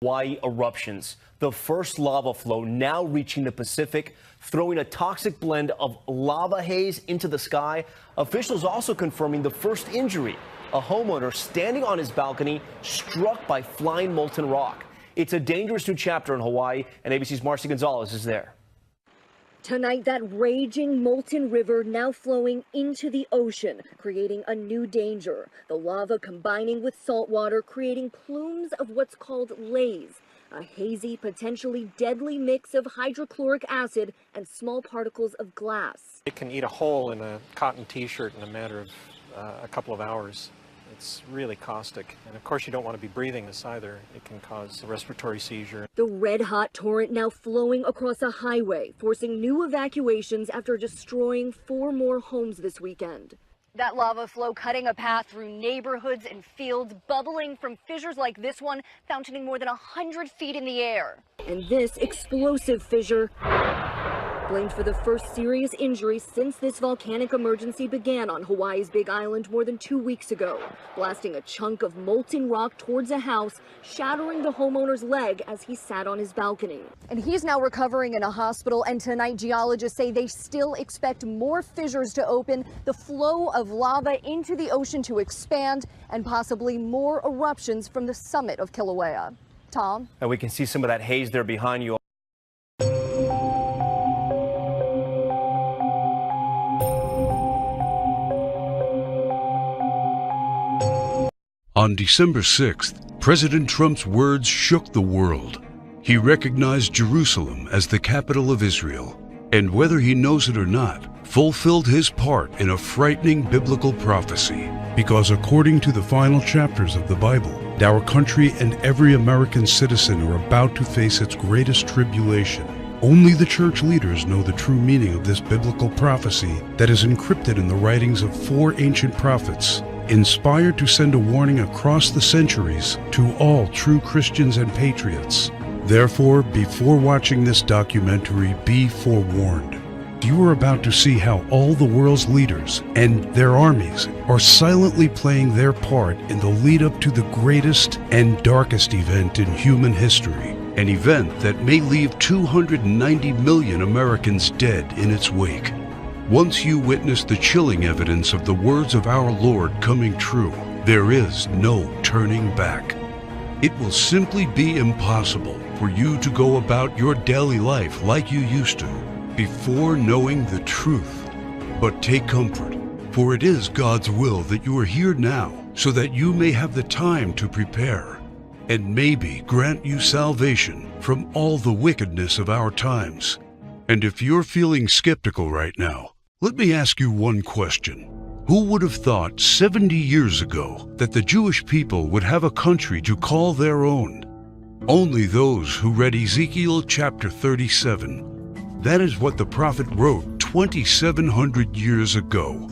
Hawaii eruptions. The first lava flow now reaching the Pacific, throwing a toxic blend of lava haze into the sky. Officials also confirming the first injury, a homeowner standing on his balcony struck by flying molten rock. It's a dangerous new chapter in Hawaii, and ABC's Marcy Gonzalez is there. Tonight, that raging molten river now flowing into the ocean, creating a new danger. The lava combining with salt water, creating plumes of what's called laze, a hazy, potentially deadly mix of hydrochloric acid and small particles of glass. It can eat a hole in a cotton t-shirt in a matter of a couple of hours. It's really caustic. And of course, you don't want to be breathing this either. It can cause a respiratory seizure. The red-hot torrent now flowing across a highway, forcing new evacuations after destroying 4 more homes this weekend. That lava flow cutting a path through neighborhoods and fields, bubbling from fissures like this one, fountaining more than 100 feet in the air. And this explosive fissure blamed for the first serious injury since this volcanic emergency began on Hawaii's Big Island more than 2 weeks ago, blasting a chunk of molten rock towards a house, shattering the homeowner's leg as he sat on his balcony. And he's now recovering in a hospital, and tonight geologists say they still expect more fissures to open, the flow of lava into the ocean to expand, and possibly more eruptions from the summit of Kilauea. Tom? And we can see some of that haze there behind you. On December 6th, President Trump's words shook the world. He recognized Jerusalem as the capital of Israel, and whether he knows it or not, fulfilled his part in a frightening biblical prophecy. Because according to the final chapters of the Bible, our country and every American citizen are about to face its greatest tribulation. Only the church leaders know the true meaning of this biblical prophecy that is encrypted in the writings of 4 ancient prophets, inspired to send a warning across the centuries to all true Christians and patriots. Therefore, before watching this documentary, be forewarned. You are about to see how all the world's leaders and their armies are silently playing their part in the lead up to the greatest and darkest event in human history, an event that may leave 290 million Americans dead in its wake. Once you witness the chilling evidence of the words of our Lord coming true, there is no turning back. It will simply be impossible for you to go about your daily life like you used to before knowing the truth. But take comfort, for it is God's will that you are here now so that you may have the time to prepare and maybe grant you salvation from all the wickedness of our times. And if you're feeling skeptical right now, let me ask you one question. Who would have thought 70 years ago that the Jewish people would have a country to call their own? Only those who read Ezekiel chapter 37. That is what the prophet wrote 2,700 years ago.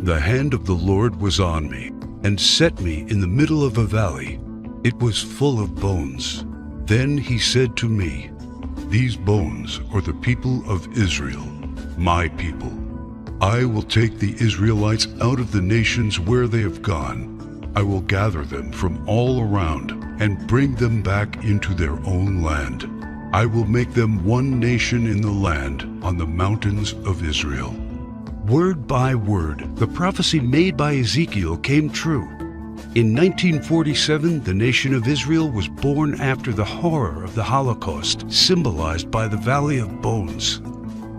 The hand of the Lord was on me and set me in the middle of a valley. It was full of bones. Then he said to me, "These bones are the people of Israel, my people. I will take the Israelites out of the nations where they have gone. I will gather them from all around and bring them back into their own land. I will make them one nation in the land on the mountains of Israel." Word by word, the prophecy made by Ezekiel came true. In 1947, the nation of Israel was born after the horror of the Holocaust, symbolized by the Valley of Bones.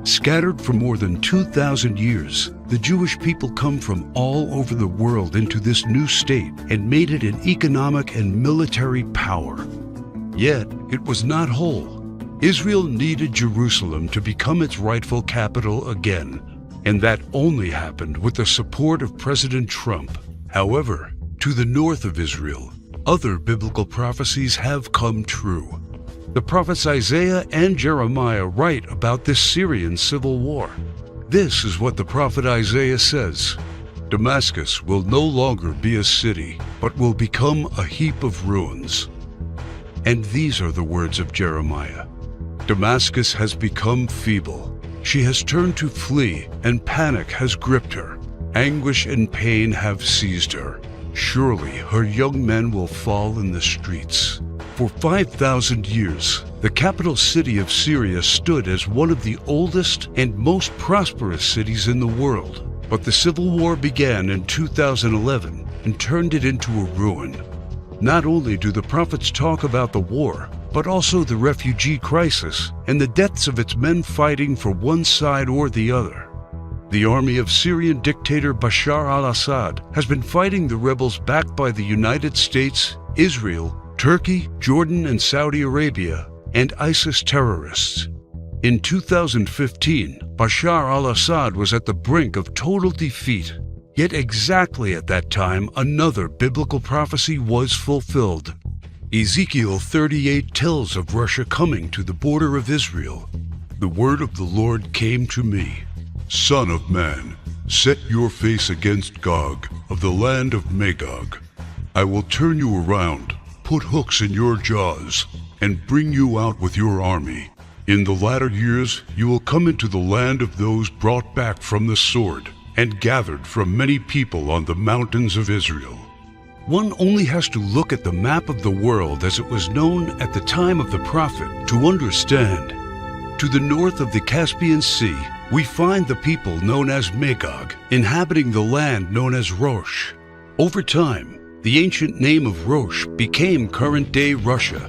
Scattered for more than 2,000 years, the Jewish people come from all over the world into this new state and made it an economic and military power. Yet, it was not whole. Israel needed Jerusalem to become its rightful capital again, and that only happened with the support of President Trump. However, to the north of Israel, other biblical prophecies have come true. The prophets Isaiah and Jeremiah write about this Syrian civil war. This is what the prophet Isaiah says: "Damascus will no longer be a city, but will become a heap of ruins." And these are the words of Jeremiah: "Damascus has become feeble. She has turned to flee, and panic has gripped her. Anguish and pain have seized her. Surely her young men will fall in the streets. For 5,000 years, the capital city of Syria stood as one of the oldest and most prosperous cities in the world. But the civil war began in 2011 and turned it into a ruin. Not only do the prophets talk about the war, but also the refugee crisis and the deaths of its men fighting for one side or the other. The army of Syrian dictator Bashar al-Assad has been fighting the rebels backed by the United States, Israel, Turkey, Jordan, and Saudi Arabia, and ISIS terrorists. In 2015, Bashar al-Assad was at the brink of total defeat. Yet exactly at that time, another biblical prophecy was fulfilled. Ezekiel 38 tells of Russia coming to the border of Israel. The word of the Lord came to me. Son of man, set your face against Gog of the land of Magog. I will turn you around, put hooks in your jaws, and bring you out with your army. In the latter years you will come into the land of those brought back from the sword, and gathered from many people on the mountains of Israel. One only has to look at the map of the world as it was known at the time of the prophet to understand. To the north of the Caspian Sea, we find the people known as Magog, inhabiting the land known as Rosh. Over time, the ancient name of Rosh became current-day Russia.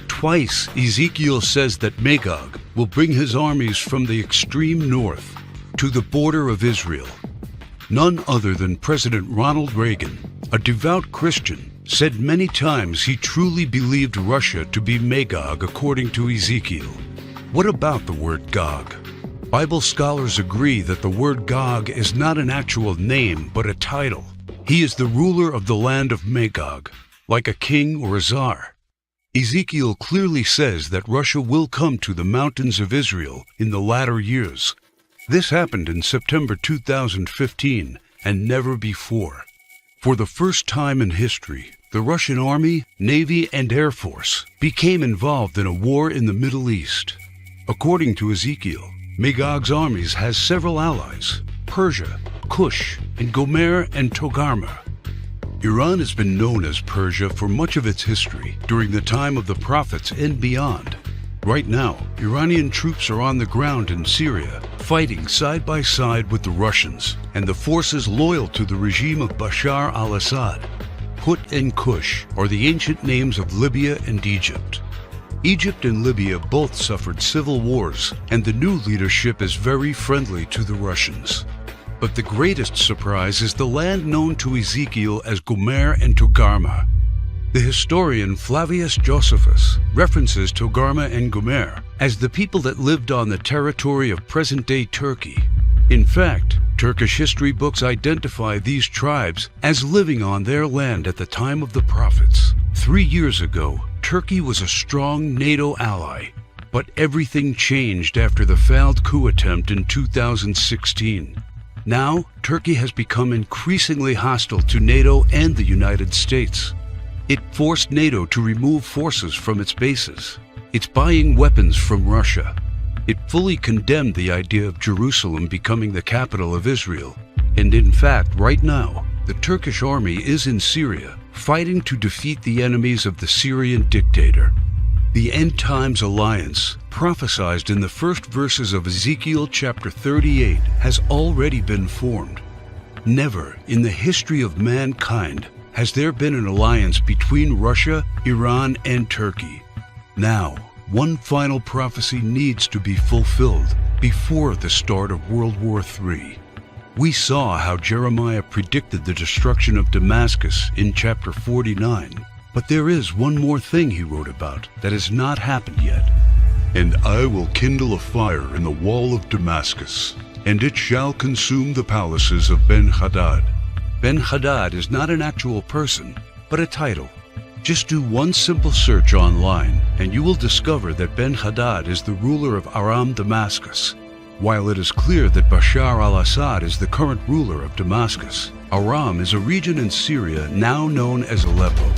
Twice, Ezekiel says that Magog will bring his armies from the extreme north to the border of Israel. None other than President Ronald Reagan, a devout Christian, said many times he truly believed Russia to be Magog according to Ezekiel. What about the word Gog? Bible scholars agree that the word Gog is not an actual name, but a title. He is the ruler of the land of Magog, like a king or a czar. Ezekiel clearly says that Russia will come to the mountains of Israel in the latter years. This happened in September 2015 and never before. For the first time in history, the Russian Army, Navy, and Air Force became involved in a war in the Middle East. According to Ezekiel, Magog's armies has several allies: Persia, Kush, and Gomer and Togarmah. Iran has been known as Persia for much of its history during the time of the prophets and beyond. Right now, Iranian troops are on the ground in Syria, fighting side by side with the Russians and the forces loyal to the regime of Bashar al-Assad. Put and Kush are the ancient names of Libya and Egypt. Egypt and Libya both suffered civil wars, and the new leadership is very friendly to the Russians. But the greatest surprise is the land known to Ezekiel as Gomer and Togarmah. The historian Flavius Josephus references Togarmah and Gomer as the people that lived on the territory of present-day Turkey. In fact, Turkish history books identify these tribes as living on their land at the time of the prophets. 3 years ago, Turkey was a strong NATO ally, but everything changed after the failed coup attempt in 2016. Now, Turkey has become increasingly hostile to NATO and the United States. It forced NATO to remove forces from its bases. It's buying weapons from Russia. It fully condemned the idea of Jerusalem becoming the capital of Israel. And in fact, right now, the Turkish army is in Syria, fighting to defeat the enemies of the Syrian dictator. The End Times Alliance, prophesied in the first verses of Ezekiel chapter 38, has already been formed. Never in the history of mankind has there been an alliance between Russia, Iran, and Turkey. Now, one final prophecy needs to be fulfilled before the start of World War III. We saw how Jeremiah predicted the destruction of Damascus in chapter 49, but there is one more thing he wrote about that has not happened yet. And I will kindle a fire in the wall of Damascus, and it shall consume the palaces of Ben-Hadad. Ben-Hadad is not an actual person, but a title. Just do one simple search online, and you will discover that Ben-Hadad is the ruler of Aram Damascus. While it is clear that Bashar al-Assad is the current ruler of Damascus, Aram is a region in Syria now known as Aleppo.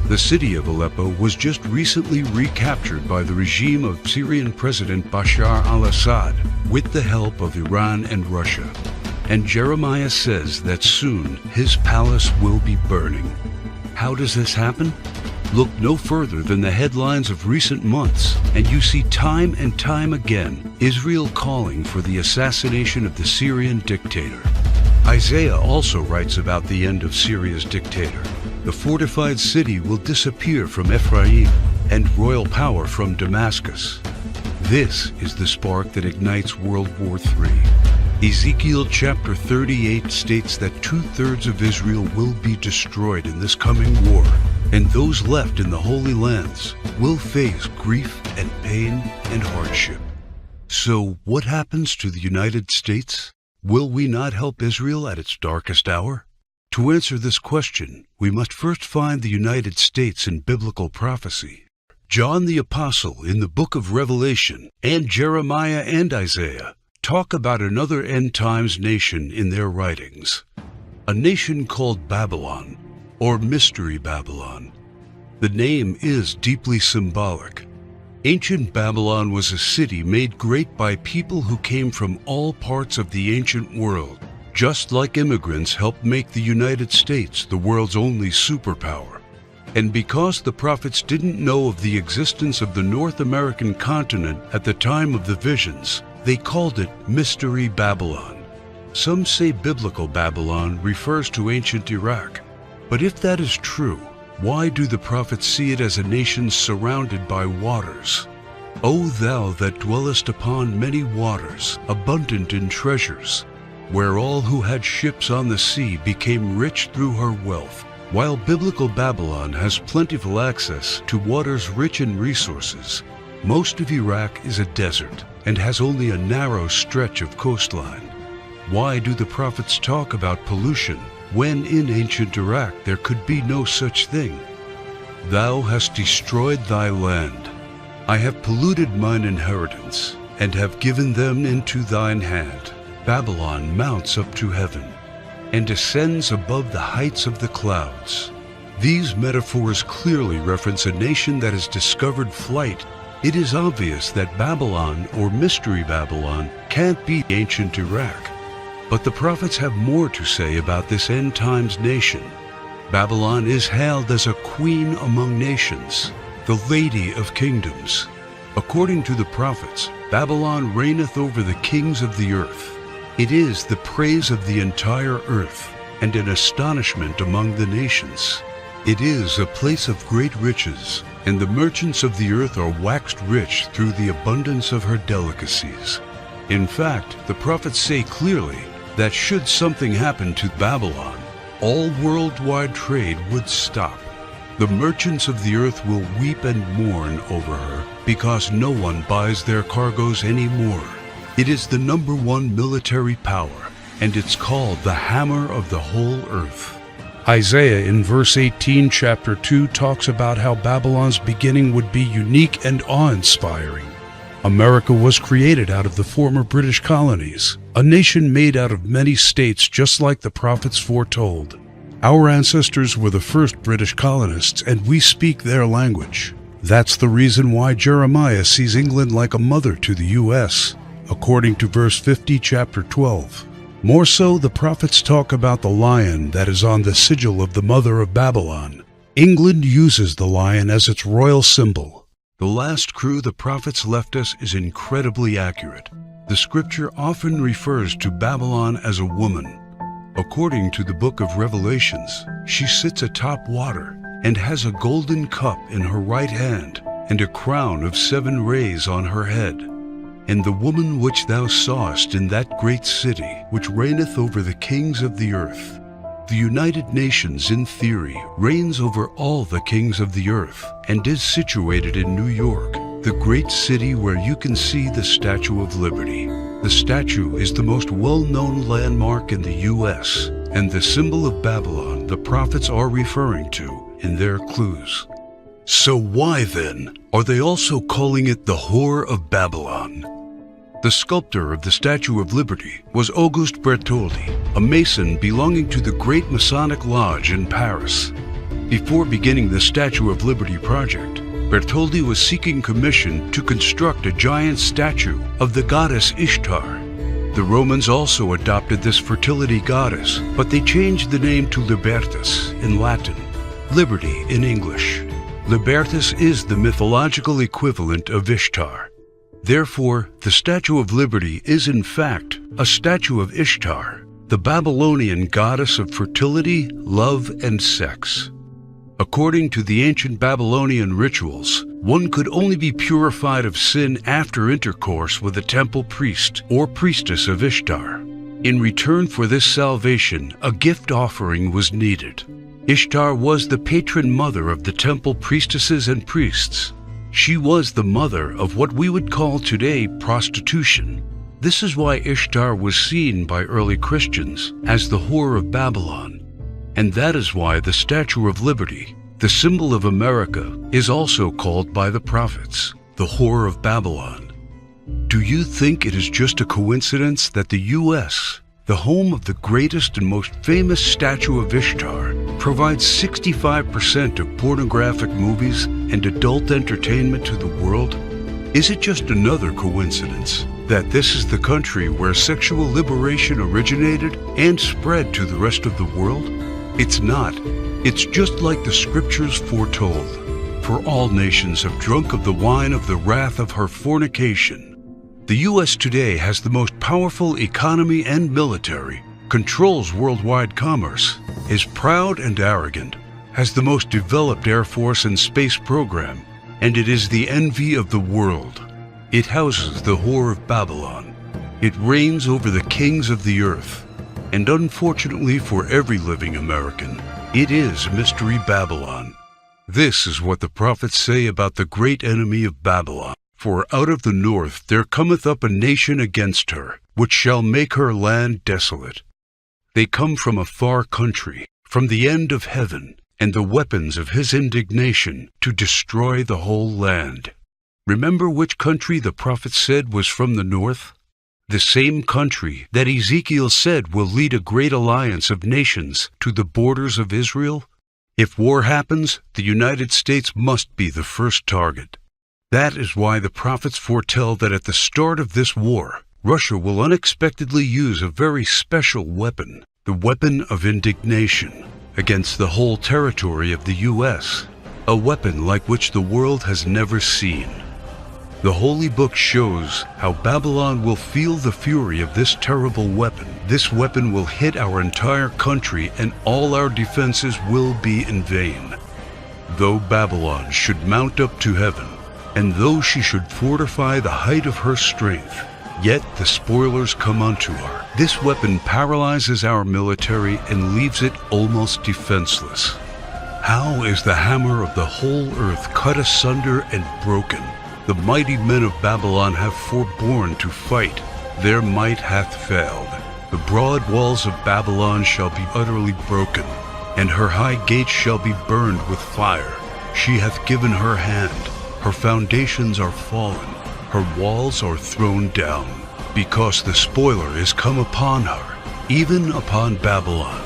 The city of Aleppo was just recently recaptured by the regime of Syrian President Bashar al-Assad with the help of Iran and Russia. And Jeremiah says that soon his palace will be burning. How does this happen? Look no further than the headlines of recent months, and you see time and time again Israel calling for the assassination of the Syrian dictator. Isaiah also writes about the end of Syria's dictator. The fortified city will disappear from Ephraim, and royal power from Damascus. This is the spark that ignites World War III. Ezekiel chapter 38 states that 2/3 of Israel will be destroyed in this coming war, and those left in the Holy Lands will face grief and pain and hardship. So what happens to the United States? Will we not help Israel at its darkest hour? To answer this question, we must first find the United States in biblical prophecy. John the Apostle in the book of Revelation and Jeremiah and Isaiah talk about another end times nation in their writings. A nation called Babylon, or Mystery Babylon. The name is deeply symbolic. Ancient Babylon was a city made great by people who came from all parts of the ancient world, just like immigrants helped make the United States the world's only superpower. And because the prophets didn't know of the existence of the North American continent at the time of the visions, they called it Mystery Babylon. Some say biblical Babylon refers to ancient Iraq. But if that is true, why do the prophets see it as a nation surrounded by waters? O thou that dwellest upon many waters, abundant in treasures, where all who had ships on the sea became rich through her wealth. While biblical Babylon has plentiful access to waters rich in resources, most of Iraq is a desert and has only a narrow stretch of coastline. Why do the prophets talk about pollution when in ancient Iraq there could be no such thing? Thou hast destroyed thy land. I have polluted mine inheritance, and have given them into thine hand. Babylon mounts up to heaven, and ascends above the heights of the clouds. These metaphors clearly reference a nation that has discovered flight. It is obvious that Babylon, or Mystery Babylon, can't be ancient Iraq. But the prophets have more to say about this end times nation. Babylon is hailed as a queen among nations, the lady of kingdoms. According to the prophets, Babylon reigneth over the kings of the earth. It is the praise of the entire earth, and an astonishment among the nations. It is a place of great riches, and the merchants of the earth are waxed rich through the abundance of her delicacies. In fact, the prophets say clearly that should something happen to Babylon, all worldwide trade would stop. The merchants of the earth will weep and mourn over her, because no one buys their cargoes anymore. It is the #1 military power, and it's called the hammer of the whole earth. Isaiah in verse 18, chapter 2, talks about how Babylon's beginning would be unique and awe-inspiring. America was created out of the former British colonies, a nation made out of many states just like the prophets foretold. Our ancestors were the first British colonists, and we speak their language. That's the reason why Jeremiah sees England like a mother to the U.S., according to verse 50, chapter 12. More so, the prophets talk about the lion that is on the sigil of the mother of Babylon. England uses the lion as its royal symbol. The last crew the prophets left us is incredibly accurate. The scripture often refers to Babylon as a woman. According to the book of Revelations, she sits atop water and has a golden cup in her right hand and a crown of 7 rays on her head. And the woman which thou sawest in that great city, which reigneth over the kings of the earth. The United Nations, in theory, reigns over all the kings of the earth and is situated in New York, the great city where you can see the Statue of Liberty. The statue is the most well-known landmark in the U.S. and the symbol of Babylon the prophets are referring to in their clues. So why, then, are they also calling it the Whore of Babylon? The sculptor of the Statue of Liberty was Auguste Bertholdi, a Mason belonging to the Great Masonic Lodge in Paris. Before beginning the Statue of Liberty project, Bertholdi was seeking commission to construct a giant statue of the goddess Ishtar. The Romans also adopted this fertility goddess, but they changed the name to Libertas in Latin, liberty in English. Libertas is the mythological equivalent of Ishtar. Therefore, the Statue of Liberty is in fact a statue of Ishtar, the Babylonian goddess of fertility, love, and sex. According to the ancient Babylonian rituals, one could only be purified of sin after intercourse with a temple priest or priestess of Ishtar. In return for this salvation, a gift offering was needed. Ishtar was the patron mother of the temple priestesses and priests. She was the mother of what we would call today prostitution. This is why Ishtar was seen by early Christians as the whore of Babylon. And that is why the Statue of Liberty, the symbol of America, is also called by the prophets the whore of Babylon. Do you think it is just a coincidence that the U.S., the home of the greatest and most famous statue of Ishtar, provides 65% of pornographic movies and adult entertainment to the world? Is it just another coincidence that this is the country where sexual liberation originated and spread to the rest of the world? It's not. It's just like the scriptures foretold. For all nations have drunk of the wine of the wrath of her fornication. The U.S. today has the most powerful economy and military, controls worldwide commerce, is proud and arrogant, has the most developed Air Force and space program, and it is the envy of the world. It houses the whore of Babylon. It reigns over the kings of the earth. And unfortunately for every living American, it is Mystery Babylon. This is what the prophets say about the great enemy of Babylon. For out of the north there cometh up a nation against her, which shall make her land desolate. They come from a far country, from the end of heaven, and the weapons of his indignation to destroy the whole land. Remember which country the prophet said was from the north? The same country that Ezekiel said will lead a great alliance of nations to the borders of Israel? If war happens, the United States must be the first target. That is why the prophets foretell that at the start of this war, Russia will unexpectedly use a very special weapon, the weapon of indignation, against the whole territory of the U.S., a weapon like which the world has never seen. The Holy Book shows how Babylon will feel the fury of this terrible weapon. This weapon will hit our entire country and all our defenses will be in vain. Though Babylon should mount up to heaven, and though she should fortify the height of her strength, yet the spoilers come unto her. This weapon paralyzes our military and leaves it almost defenseless. How is the hammer of the whole earth cut asunder and broken? The mighty men of Babylon have forborne to fight. Their might hath failed. The broad walls of Babylon shall be utterly broken, and her high gates shall be burned with fire. She hath given her hand. Her foundations are fallen, her walls are thrown down, because the spoiler is come upon her, even upon Babylon.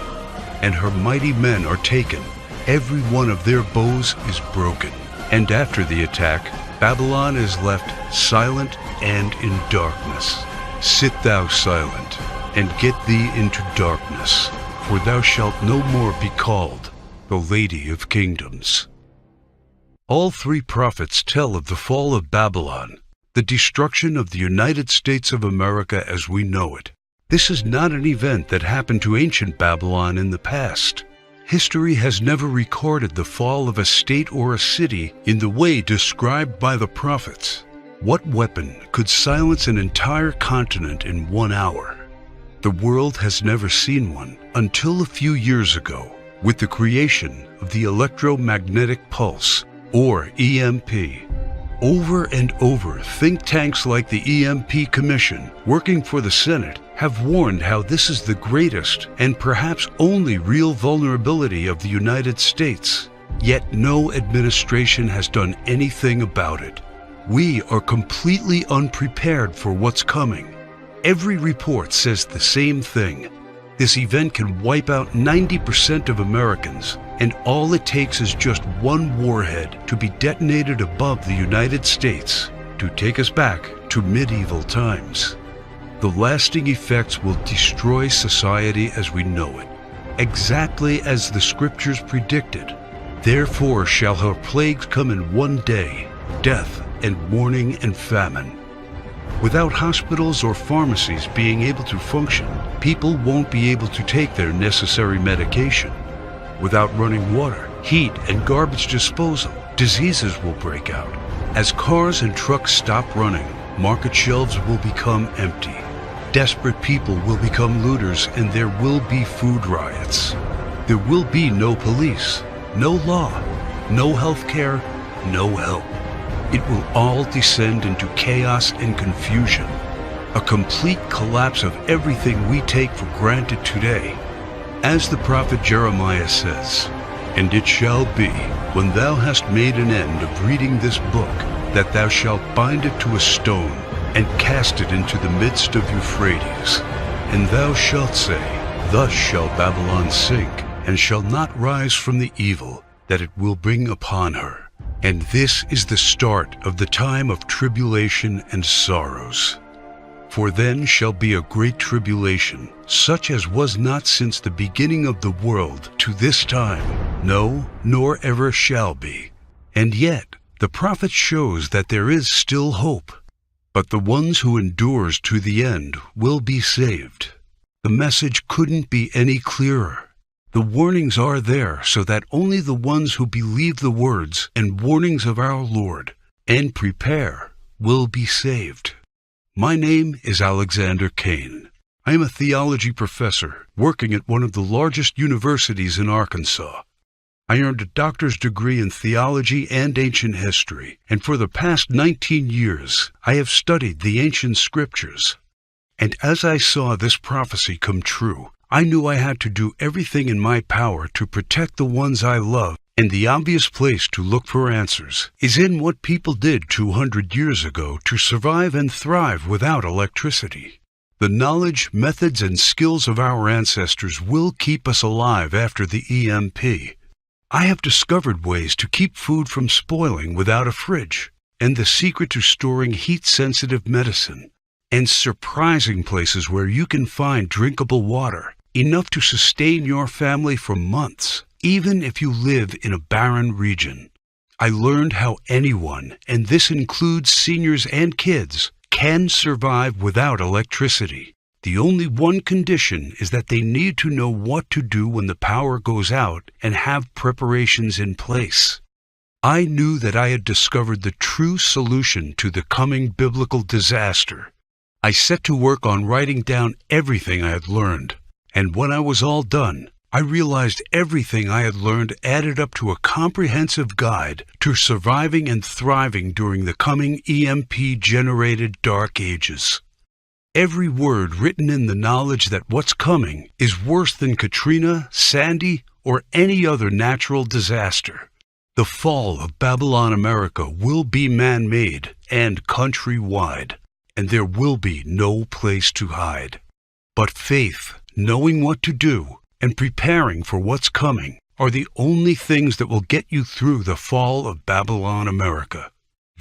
And her mighty men are taken, every one of their bows is broken. And after the attack, Babylon is left silent and in darkness. Sit thou silent, and get thee into darkness, for thou shalt no more be called the Lady of Kingdoms. All three prophets tell of the fall of Babylon, the destruction of the United States of America as we know it. This is not an event that happened to ancient Babylon in the past. History has never recorded the fall of a state or a city in the way described by the prophets. What weapon could silence an entire continent in 1 hour? The world has never seen one until a few years ago, with the creation of the electromagnetic pulse, or EMP. Over and over, think tanks like the EMP Commission, working for the Senate, have warned how this is the greatest and perhaps only real vulnerability of the United States. Yet no administration has done anything about it. We are completely unprepared for what's coming. Every report says the same thing. This event can wipe out 90% of Americans, and all it takes is just one warhead to be detonated above the United States to take us back to medieval times. The lasting effects will destroy society as we know it, exactly as the scriptures predicted. Therefore shall her plagues come in one day, death and mourning and famine. Without hospitals or pharmacies being able to function, people won't be able to take their necessary medication. Without running water, heat, and garbage disposal, diseases will break out. As cars and trucks stop running, market shelves will become empty. Desperate people will become looters, and there will be food riots. There will be no police, no law, no health care, no help. It will all descend into chaos and confusion, a complete collapse of everything we take for granted today. As the prophet Jeremiah says, "And it shall be, when thou hast made an end of reading this book, that thou shalt bind it to a stone, and cast it into the midst of Euphrates. And thou shalt say, Thus shall Babylon sink, and shall not rise from the evil that it will bring upon her. And this is the start of the time of tribulation and sorrows. For then shall be a great tribulation, such as was not since the beginning of the world to this time, no, nor ever shall be." And yet, the prophet shows that there is still hope. But the ones who endures to the end will be saved. The message couldn't be any clearer. The warnings are there so that only the ones who believe the words and warnings of our Lord and prepare will be saved. My name is Alexander Kane. I am a theology professor working at one of the largest universities in Arkansas. I earned a doctor's degree in theology and ancient history, and for the past 19 years, I have studied the ancient scriptures. And as I saw this prophecy come true, I knew I had to do everything in my power to protect the ones I love, and the obvious place to look for answers is in what people did 200 years ago to survive and thrive without electricity. The knowledge, methods, and skills of our ancestors will keep us alive after the EMP. I have discovered ways to keep food from spoiling without a fridge, and the secret to storing heat-sensitive medicine, and surprising places where you can find drinkable water, enough to sustain your family for months, even if you live in a barren region. I learned how anyone, and this includes seniors and kids, can survive without electricity. The only one condition is that they need to know what to do when the power goes out and have preparations in place. I knew that I had discovered the true solution to the coming biblical disaster. I set to work on writing down everything I had learned, and when I was all done, I realized everything I had learned added up to a comprehensive guide to surviving and thriving during the coming EMP-generated dark ages. Every word written in the knowledge that what's coming is worse than Katrina, Sandy, or any other natural disaster. The fall of Babylon America will be man-made and countrywide, and there will be no place to hide. But faith, knowing what to do, and preparing for what's coming are the only things that will get you through the fall of Babylon America.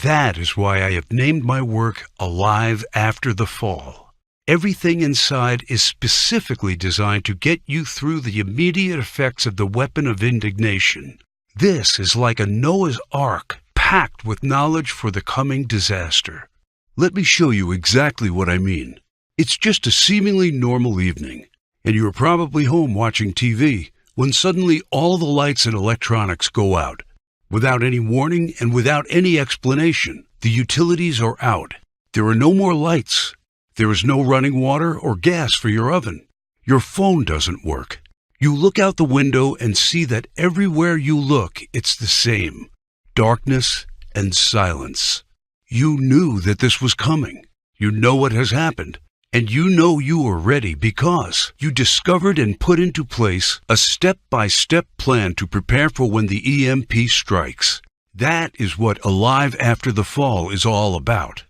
That is why I have named my work Alive After the Fall. Everything inside is specifically designed to get you through the immediate effects of the weapon of indignation. This is like a Noah's Ark packed with knowledge for the coming disaster. Let me show you exactly what I mean. It's just a seemingly normal evening, and you're probably home watching TV when suddenly all the lights and electronics go out. Without any warning and without any explanation, the utilities are out. There are no more lights. There is no running water or gas for your oven. Your phone doesn't work. You look out the window and see that everywhere you look, it's the same: darkness and silence. You knew that this was coming. You know what has happened. And you know you are ready because you discovered and put into place a step-by-step plan to prepare for when the EMP strikes. That is what Alive After the Fall is all about.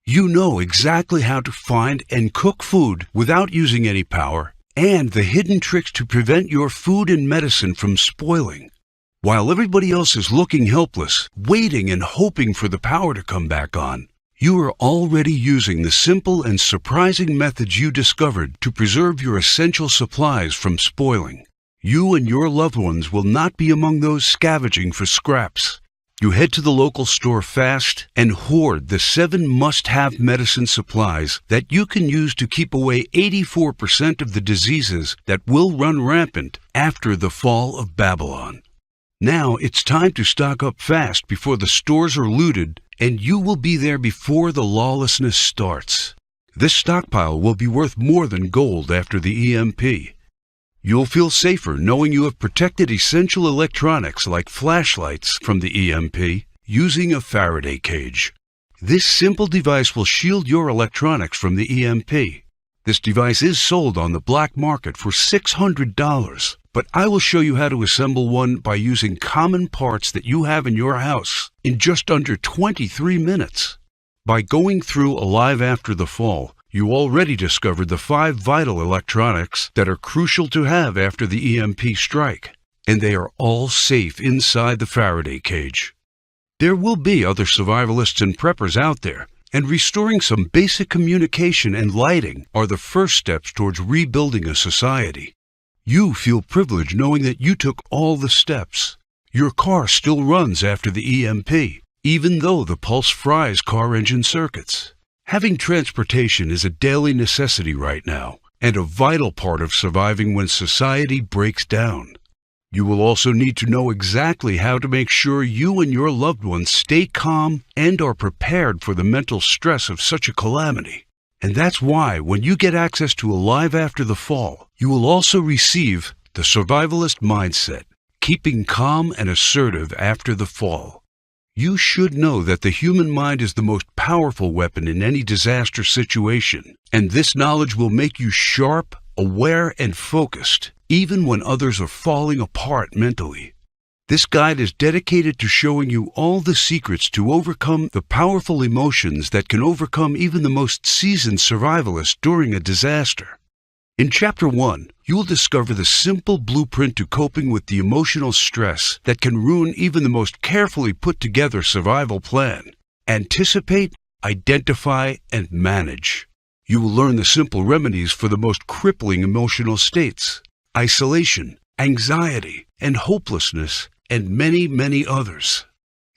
You know exactly how to find and cook food without using any power, and the hidden tricks to prevent your food and medicine from spoiling. While everybody else is looking helpless, waiting and hoping for the power to come back on, you are already using the simple and surprising methods you discovered to preserve your essential supplies from spoiling. you and your loved ones will not be among those scavenging for scraps. You head to the local store fast and hoard the 7 must-have medicine supplies that you can use to keep away 84% of the diseases that will run rampant after the fall of Babylon. Now it's time to stock up fast before the stores are looted, and you will be there before the lawlessness starts. This stockpile will be worth more than gold after the EMP. You'll feel safer knowing you have protected essential electronics like flashlights from the EMP using a Faraday cage. This simple device will shield your electronics from the EMP. This device is sold on the black market for $600, but I will show you how to assemble one by using common parts that you have in your house in just under 23 minutes. By going through Alive After the Fall, you already discovered the 5 vital electronics that are crucial to have after the EMP strike, and they are all safe inside the Faraday cage. There will be other survivalists and preppers out there, and restoring some basic communication and lighting are the first steps towards rebuilding a society. You feel privileged knowing that you took all the steps. Your car still runs after the EMP, even though the pulse fries car engine circuits. Having transportation is a daily necessity right now, and a vital part of surviving when society breaks down. You will also need to know exactly how to make sure you and your loved ones stay calm and are prepared for the mental stress of such a calamity. And that's why, when you get access to Alive After the Fall, you will also receive the Survivalist Mindset, Keeping Calm and Assertive After the Fall. You should know that the human mind is the most powerful weapon in any disaster situation, and this knowledge will make you sharp, aware, and focused, even when others are falling apart mentally. This guide is dedicated to showing you all the secrets to overcome the powerful emotions that can overcome even the most seasoned survivalist during a disaster. In Chapter 1, you will discover the simple blueprint to coping with the emotional stress that can ruin even the most carefully put together survival plan. Anticipate, identify, and manage. You will learn the simple remedies for the most crippling emotional states: isolation, anxiety, and hopelessness, and many, many others.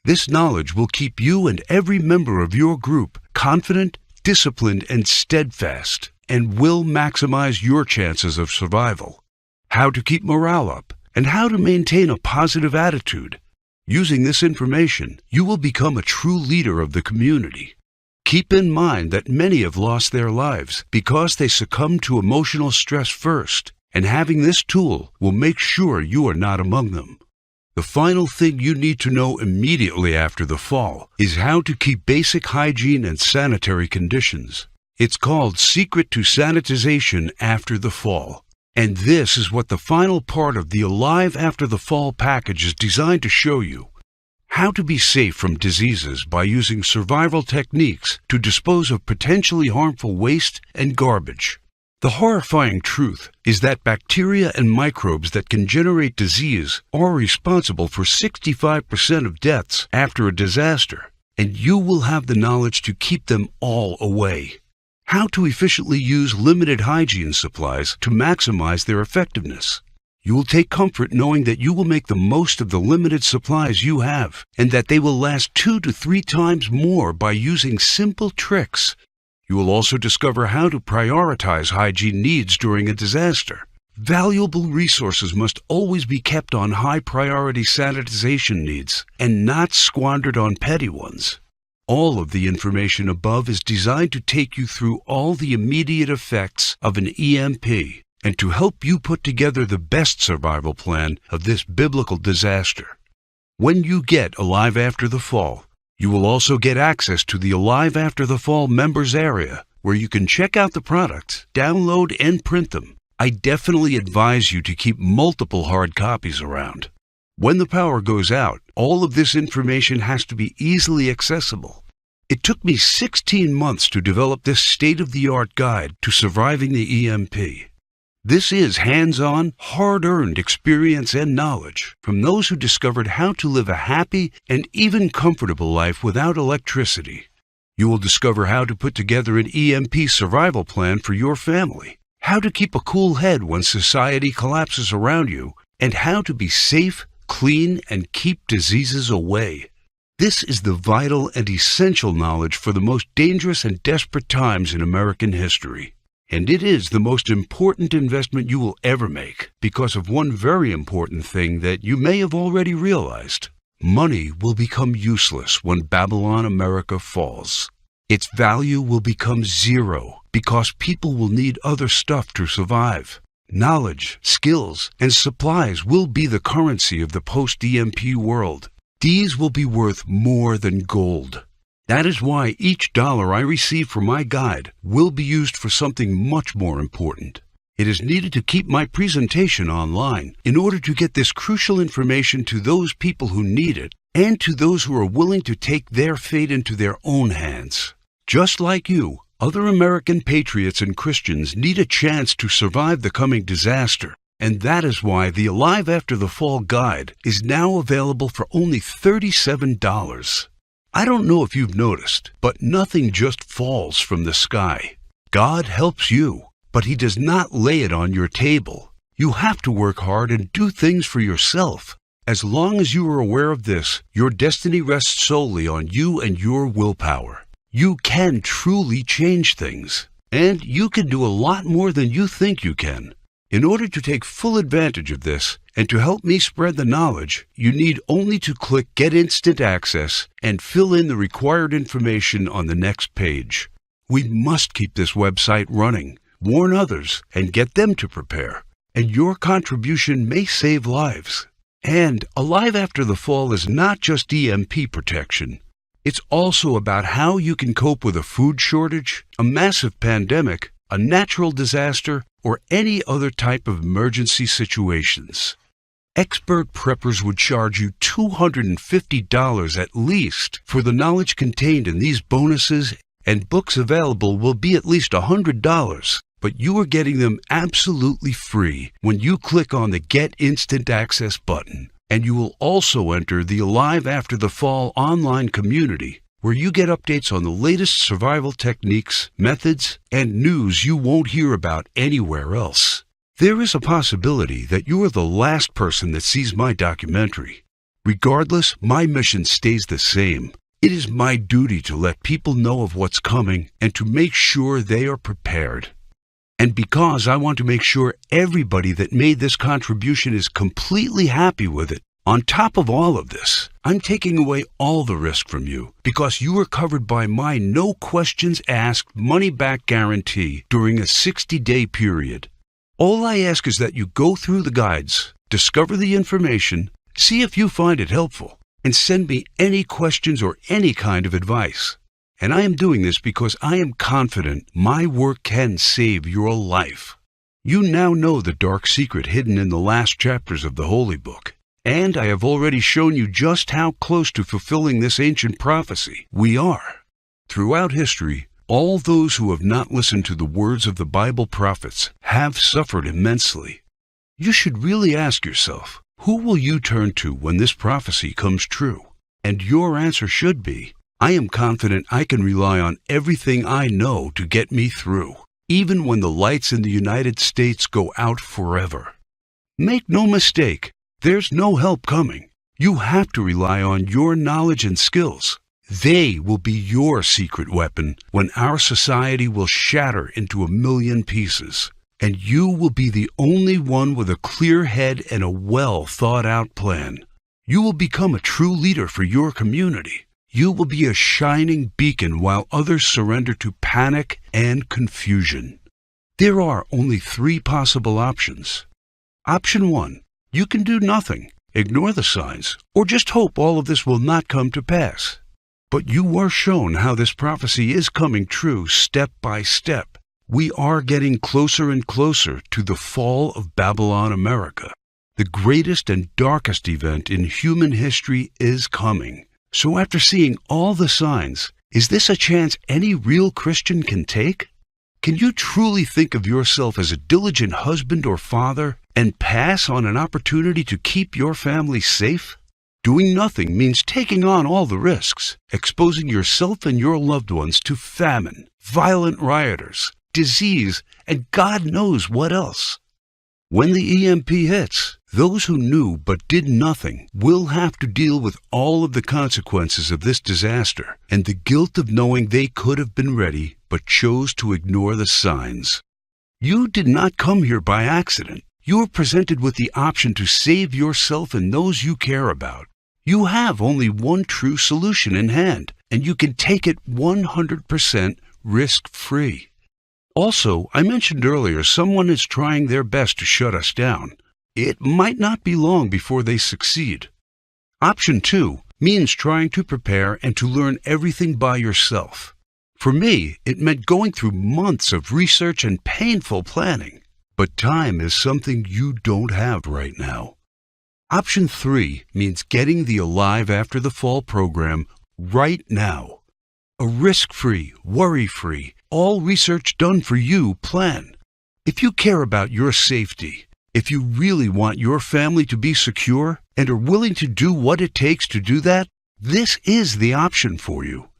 This knowledge will keep you and every member of your group confident, disciplined, and steadfast, and will maximize your chances of survival. How to keep morale up, and how to maintain a positive attitude. Using this information, you will become a true leader of the community. Keep in mind that many have lost their lives because they succumbed to emotional stress first, and having this tool will make sure you are not among them. The final thing you need to know immediately after the fall is how to keep basic hygiene and sanitary conditions. It's called Secret to Sanitization After the Fall. And this is what the final part of the Alive After the Fall package is designed to show you. How to be safe from diseases by using survival techniques to dispose of potentially harmful waste and garbage. The horrifying truth is that bacteria and microbes that can generate disease are responsible for 65% of deaths after a disaster, and you will have the knowledge to keep them all away. How to efficiently use limited hygiene supplies to maximize their effectiveness. You will take comfort knowing that you will make the most of the limited supplies you have, and that they will last 2 to 3 times more by using simple tricks. You will also discover how to prioritize hygiene needs during a disaster. Valuable resources must always be kept on high-priority sanitization needs and not squandered on petty ones. All of the information above is designed to take you through all the immediate effects of an EMP and to help you put together the best survival plan of this biblical disaster. When you get Alive After the Fall, you will also get access to the Alive After the Fall members area, where you can check out the products, download and print them. I definitely advise you to keep multiple hard copies around. When the power goes out, all of this information has to be easily accessible. It took me 16 months to develop this state-of-the-art guide to surviving the EMP. This is hands-on, hard-earned experience and knowledge from those who discovered how to live a happy and even comfortable life without electricity. You will discover how to put together an EMP survival plan for your family, how to keep a cool head when society collapses around you, and how to be safe, clean, and keep diseases away. This is the vital and essential knowledge for the most dangerous and desperate times in American history. And it is the most important investment you will ever make because of one very important thing that you may have already realized. Money will become useless when Babylon America falls. Its value will become zero because people will need other stuff to survive. Knowledge, skills, and supplies will be the currency of the post-EMP world. These will be worth more than gold. That is why each dollar I receive from my guide will be used for something much more important. It is needed to keep my presentation online in order to get this crucial information to those people who need it and to those who are willing to take their fate into their own hands. Just like you, other American patriots and Christians need a chance to survive the coming disaster. And that is why the Alive After the Fall guide is now available for only $37. I don't know if you've noticed, but nothing just falls from the sky. God helps you, but He does not lay it on your table. You have to work hard and do things for yourself. As long as you are aware of this, your destiny rests solely on you and your willpower. You can truly change things, and you can do a lot more than you think you can. In order to take full advantage of this and to help me spread the knowledge, you need only to click Get Instant Access and fill in the required information on the next page. We must keep this website running, warn others, and get them to prepare. And your contribution may save lives. And Alive After the Fall is not just EMP protection. It's also about how you can cope with a food shortage, a massive pandemic, a natural disaster, or any other type of emergency situations. Expert preppers would charge you $250 at least for the knowledge contained in these bonuses, and books available will be at least $100, but you are getting them absolutely free when you click on the Get Instant Access button. And you will also enter the Alive After the Fall online community, where you get updates on the latest survival techniques, methods, and news you won't hear about anywhere else. There is a possibility that you are the last person that sees my documentary. Regardless, my mission stays the same. It is my duty to let people know of what's coming and to make sure they are prepared. And because I want to make sure everybody that made this contribution is completely happy with it, on top of all of this, I'm taking away all the risk from you because you are covered by my no questions asked money-back guarantee during a 60-day period. All I ask is that you go through the guides, discover the information, see if you find it helpful, and send me any questions or any kind of advice. And I am doing this because I am confident my work can save your life. You now know the dark secret hidden in the last chapters of the Holy Book. And I have already shown you just how close to fulfilling this ancient prophecy we are. Throughout history, all those who have not listened to the words of the Bible prophets have suffered immensely. You should really ask yourself, who will you turn to when this prophecy comes true? And your answer should be, I am confident I can rely on everything I know to get me through, even when the lights in the United States go out forever. Make no mistake, there's no help coming. You have to rely on your knowledge and skills. They will be your secret weapon when our society will shatter into 1,000,000 pieces. And you will be the only one with a clear head and a well-thought-out plan. You will become a true leader for your community. You will be a shining beacon while others surrender to panic and confusion. There are only 3 possible options. Option 1. You can do nothing, ignore the signs, or just hope all of this will not come to pass. But you were shown how this prophecy is coming true step by step. We are getting closer and closer to the fall of Babylon America. The greatest and darkest event in human history is coming. So after seeing all the signs, is this a chance any real Christian can take? Can you truly think of yourself as a diligent husband or father and pass on an opportunity to keep your family safe? Doing nothing means taking on all the risks, exposing yourself and your loved ones to famine, violent rioters, disease, and God knows what else. When the EMP hits, those who knew but did nothing will have to deal with all of the consequences of this disaster and the guilt of knowing they could have been ready but chose to ignore the signs. You did not come here by accident. You were presented with the option to save yourself and those you care about. You have only one true solution in hand, and you can take it 100% risk-free. Also, I mentioned earlier someone is trying their best to shut us down. It might not be long before they succeed. Option 2 means trying to prepare and to learn everything by yourself. For me, it meant going through months of research and painful planning. But time is something you don't have right now. Option 3 means getting the Alive After the Fall program right now. A risk-free, worry-free, all research done for you plan. If you care about your safety, if you really want your family to be secure and are willing to do what it takes to do that, this is the option for you.